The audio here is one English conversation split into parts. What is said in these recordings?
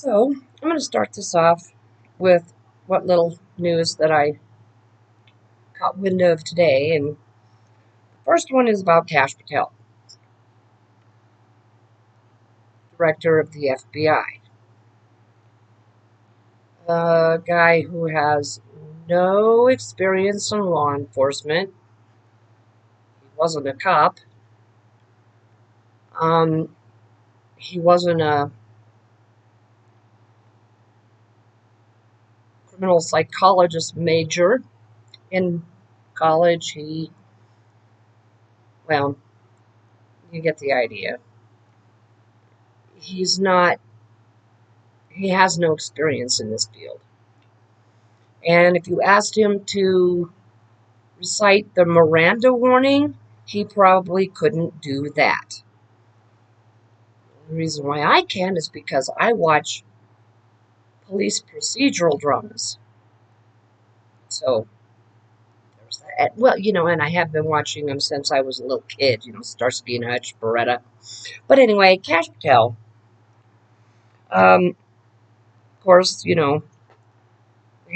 So, I'm going to start this off with what little news that I caught wind of today. And the first one is about Kash Patel, director of the FBI. A guy who has no experience in law enforcement. He wasn't a cop. Um, he wasn't a criminal psychologist major in college. Well, you get the idea. He's not, he has no experience in this field. And if you asked him to recite the Miranda warning, he probably couldn't do that. The reason why I can is because I watch police procedural dramas. So there's that. Well, and I have been watching them since I was a little kid, Starsky and Hutch, Beretta. But anyway, Kash Patel, of course,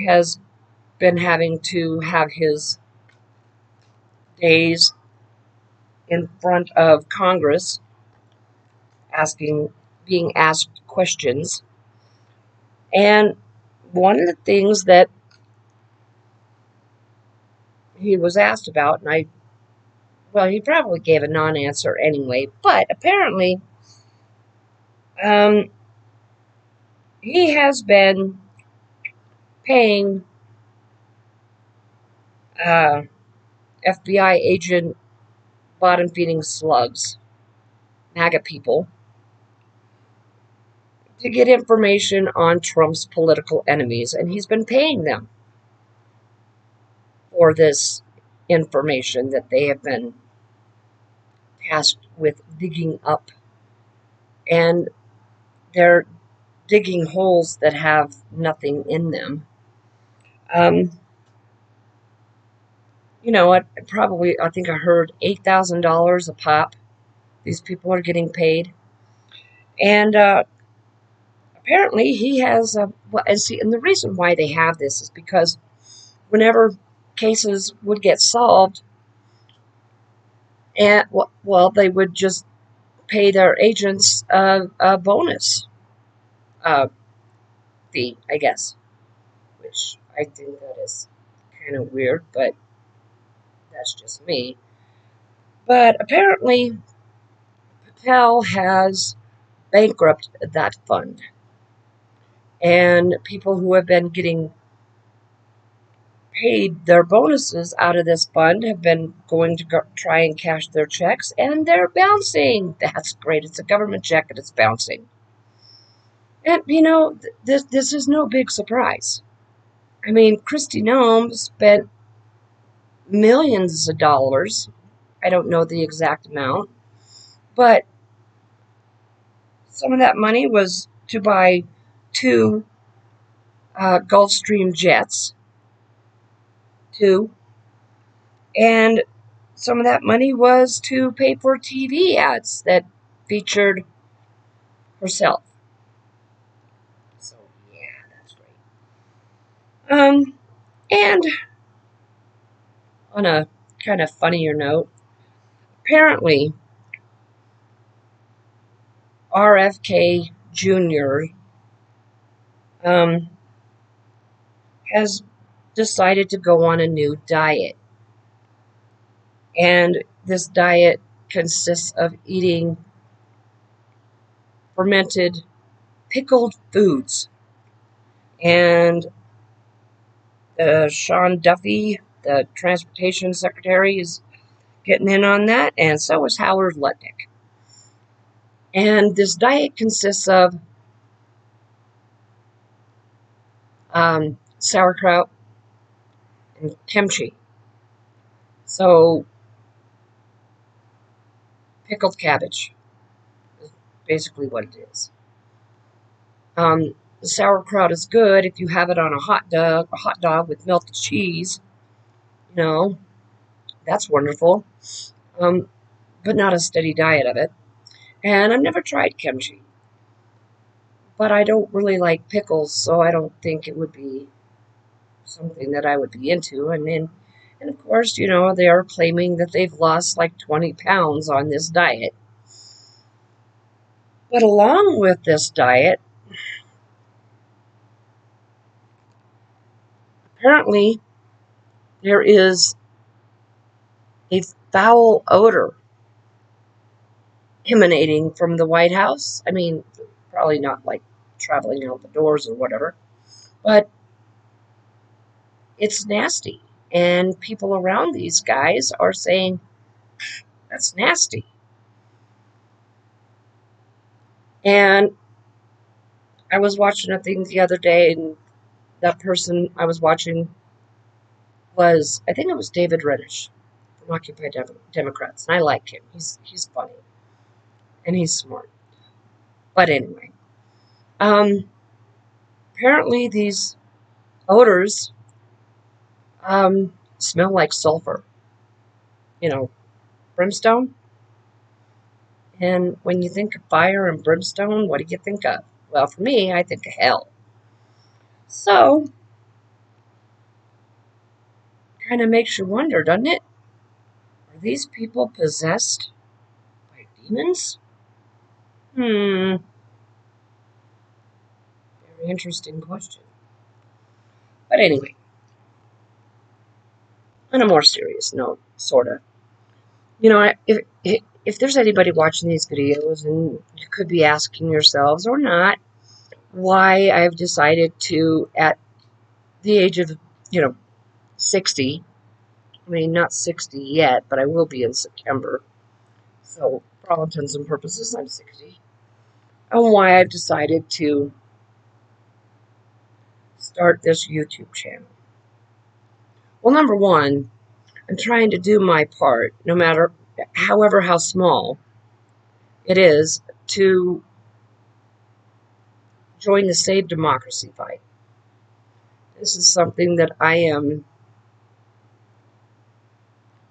has been having to have his days in front of Congress being asked questions. And one of the things that he was asked about, well, he probably gave a non-answer anyway, but apparently, um, he has been paying uh, FBI agent bottom feeding slugs, MAGA people, to get information on Trump's political enemies, and he's been paying them for this information that they have been tasked with digging up. And they're digging holes that have nothing in them. Um, you know what? Probably, I think I heard $8,000 a pop. These people are getting paid, and apparently he has. Well, and the reason why they have this is because whenever cases would get solved, and well, they would just pay their agents a bonus uh, fee, I guess, which I think that is kind of weird, but that's just me. But apparently, Patel has bankrupted that fund. And people who have been getting paid their bonuses out of this fund have been going to try and cash their checks, and they're bouncing. That's great. It's a government check and it's bouncing. And, this is no big surprise. I mean, Kristi Noem spent millions of dollars. I don't know the exact amount, but some of that money was to buy two Gulfstream jets, two, and some of that money was to pay for TV ads that featured herself. So yeah, that's great. And on a kind of funnier note, apparently RFK Jr. Um, has decided to go on a new diet, and this diet consists of eating fermented pickled foods. And Sean Duffy, the transportation secretary, is getting in on that, and so is Howard Lutnick. And this diet consists of sauerkraut and kimchi. So, pickled cabbage is basically what it is. Sauerkraut is good if you have it on a hot dog with melted cheese. You know, that's wonderful. Um, but not a steady diet of it. And I've never tried kimchi. but I don't really like pickles, so I don't think it would be something that I would be into. And of course, they are claiming that they've lost like 20 pounds on this diet. But along with this diet, apparently there is a foul odor emanating from the White House. I mean, probably not like traveling out the doors or whatever, but it's nasty. And people around these guys are saying, that's nasty. And I was watching a thing the other day, and that person I was watching was, I think it was David Reddish from Occupy Democrats. And I like him. He's funny and he's smart. But anyway, um, apparently these odors smell like sulfur, you know, brimstone. And when you think of fire and brimstone, what do you think of? Well, for me, I think of hell. So, kind of makes you wonder, doesn't it? Are these people possessed by demons? Hmm, very interesting question. But anyway, on a more serious note, sort of. If there's anybody watching these videos, and you could be asking yourselves, or not, why I've decided to, at the age of, 60, I mean, not 60 yet, but I will be in September. So, for all intents and purposes, I'm 60. And why I've decided to start this YouTube channel. Well, number one, I'm trying to do my part, no matter, however, how small it is, to join the Save Democracy fight. This is something that I am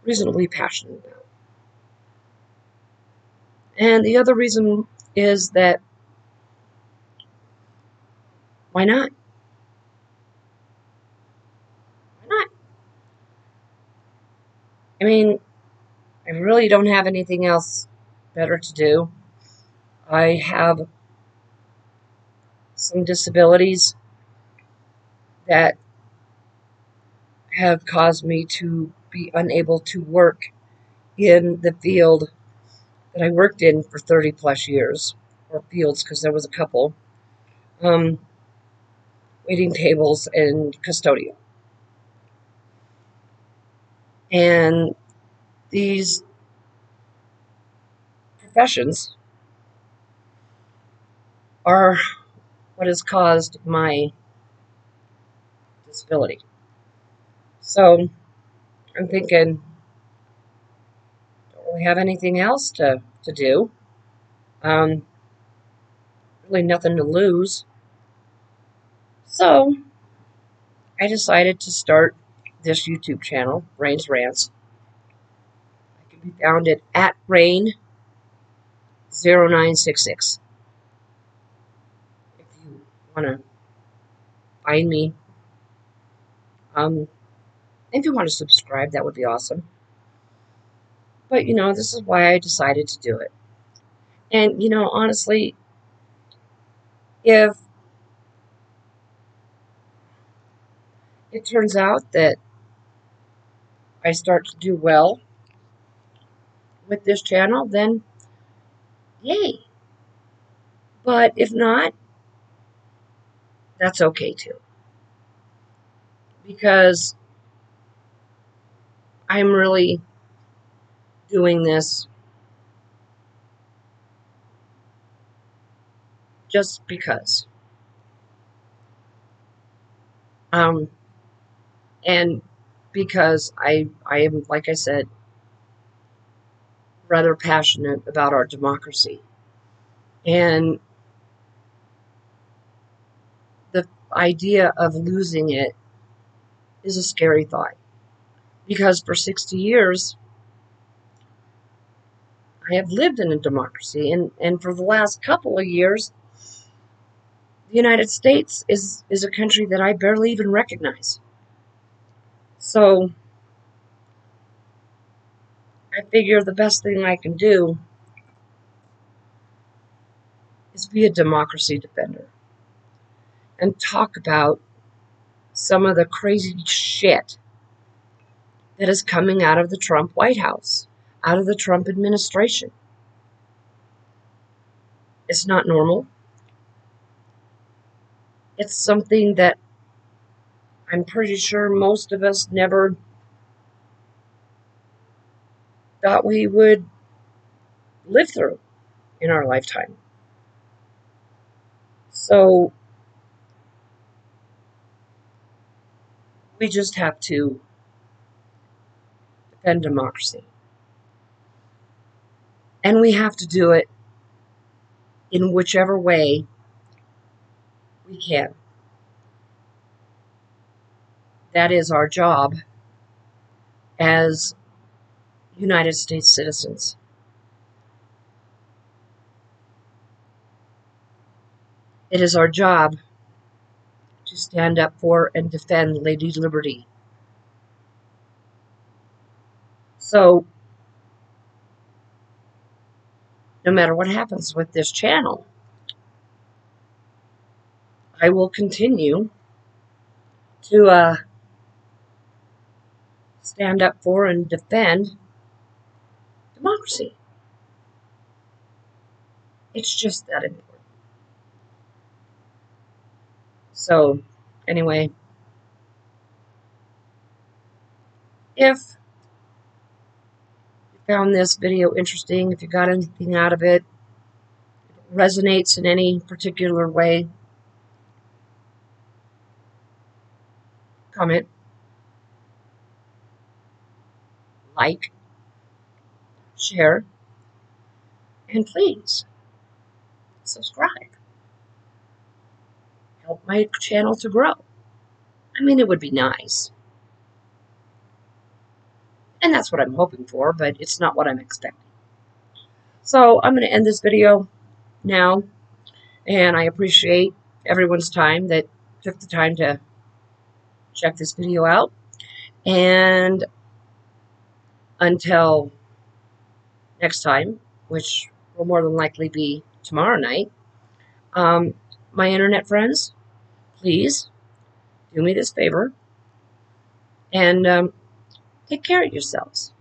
reasonably passionate about. And the other reason is that, why not? Why not? I mean, I really don't have anything else better to do. I have some disabilities that have caused me to be unable to work in the field that I worked in for 30 plus years, or fields, because there was a couple, um, waiting tables and custodial. And these professions are what has caused my disability. So I'm thinking, don't really have anything else to do. Um, really nothing to lose. So I decided to start this YouTube channel, Rain's Rants. I can be found at Rain0966. If you want to find me, if you want to subscribe, that would be awesome. But this is why I decided to do it. And honestly, if it turns out that I start to do well with this channel, then yay. But if not, that's okay too. Because I'm really doing this just because. Um, and because I am, like I said, rather passionate about our democracy. And the idea of losing it is a scary thought. Because for 60 years, I have lived in a democracy. And for the last couple of years, The United States is a country that I barely even recognize. So I figure the best thing I can do is be a democracy defender and talk about some of the crazy shit that is coming out of the Trump White House, out of the Trump administration. It's not normal. It's something that I'm pretty sure most of us never thought we would live through in our lifetime. So we just have to defend democracy. And we have to do it in whichever way we can. That is our job as United States citizens. It is our job to stand up for and defend Lady Liberty. So, no matter what happens with this channel, I will continue to stand up for and defend democracy. It's just that important. So, anyway, if you found this video interesting, if you got anything out of it, if it resonates in any particular way, comment, like, share, and please subscribe. Help my channel to grow. I mean, it would be nice. And that's what I'm hoping for, but it's not what I'm expecting. So I'm going to end this video now. And I appreciate everyone's time that took the time to check this video out. And until next time, which will more than likely be tomorrow night, my internet friends, please do me this favor and take care of yourselves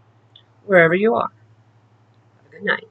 wherever you are. Have a good night.